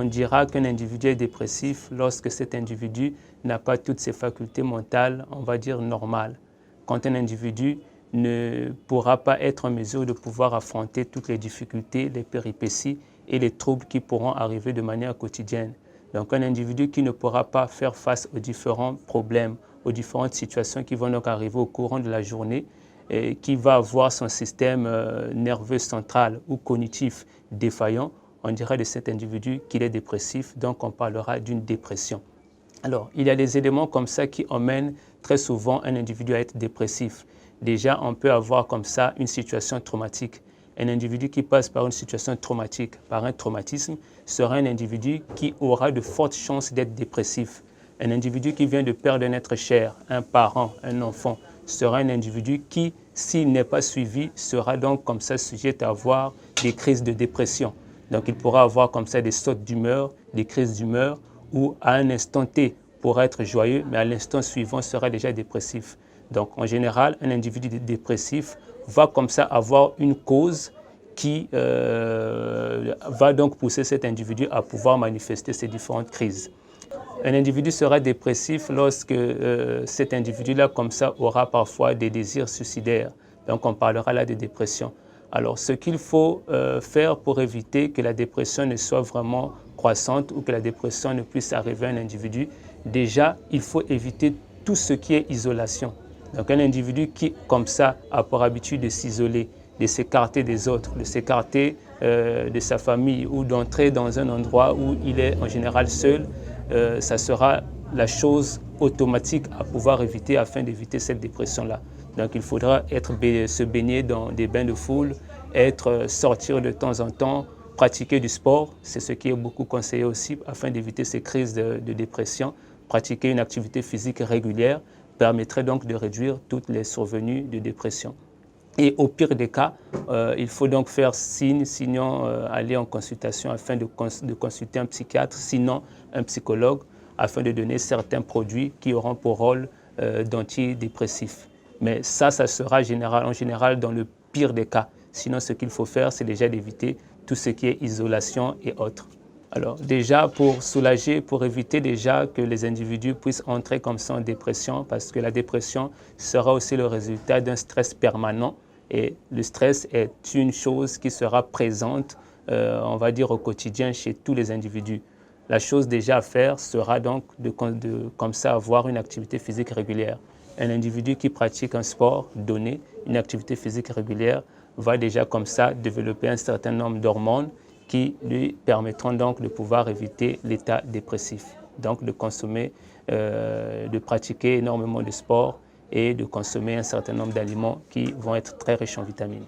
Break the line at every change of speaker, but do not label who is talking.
dira qu'un individu est dépressif lorsque cet individu n'a pas toutes ses facultés mentales, on va dire normales. Quand un individu ne pourra pas être en mesure de pouvoir affronter toutes les difficultés, les péripéties et les troubles qui pourront arriver de manière quotidienne. Donc un individu qui ne pourra pas faire face aux différents problèmes, aux différentes situations qui vont donc arriver au courant de la journée, et qui va avoir son système nerveux central ou cognitif défaillant, on dira de cet individu qu'il est dépressif, donc on parlera d'une dépression. Alors, il y a des éléments comme ça qui emmènent très souvent un individu à être dépressif. Déjà, on peut avoir comme ça une situation traumatique. Un individu qui passe par une situation traumatique, par un traumatisme, sera un individu qui aura de fortes chances d'être dépressif. Un individu qui vient de perdre un être cher, un parent, un enfant, sera un individu qui, s'il n'est pas suivi, sera donc comme ça sujet à avoir des crises de dépression. Donc il pourra avoir comme ça des sautes d'humeur, des crises d'humeur, ou à un instant T pourra être joyeux, mais à l'instant suivant sera déjà dépressif. Donc en général, un individu dépressif va comme ça avoir une cause qui va donc pousser cet individu à pouvoir manifester ces différentes crises. Un individu sera dépressif lorsque cet individu-là, comme ça, aura parfois des désirs suicidaires. Donc, on parlera là de dépression. Alors, ce qu'il faut faire pour éviter que la dépression ne soit vraiment croissante ou que la dépression ne puisse arriver à un individu, déjà, il faut éviter tout ce qui est isolation. Donc, un individu qui, comme ça, a pour habitude de s'isoler, de s'écarter des autres, de s'écarter de sa famille ou d'entrer dans un endroit où il est en général seul, ça sera la chose automatique à pouvoir éviter afin d'éviter cette dépression-là. Donc il faudra se baigner dans des bains de foule, sortir de temps en temps, pratiquer du sport, c'est ce qui est beaucoup conseillé aussi afin d'éviter ces crises de dépression. Pratiquer une activité physique régulière permettrait donc de réduire toutes les survenues de dépression. Et au pire des cas, il faut donc faire signe, sinon aller en consultation afin de consulter un psychiatre, sinon un psychologue, afin de donner certains produits qui auront pour rôle d'antidépressifs. Mais ça sera en général dans le pire des cas. Sinon, ce qu'il faut faire, c'est déjà d'éviter tout ce qui est isolation et autres. Alors déjà, pour soulager, pour éviter déjà que les individus puissent entrer comme ça en dépression, parce que la dépression sera aussi le résultat d'un stress permanent. Et le stress est une chose qui sera présente, on va dire, au quotidien chez tous les individus. La chose déjà à faire sera donc de comme ça avoir une activité physique régulière. Un individu qui pratique un sport donné, une activité physique régulière, va déjà comme ça développer un certain nombre d'hormones qui lui permettront donc de pouvoir éviter l'état dépressif. Donc de consommer, de pratiquer énormément de sport, et de consommer un certain nombre d'aliments qui vont être très riches en vitamines.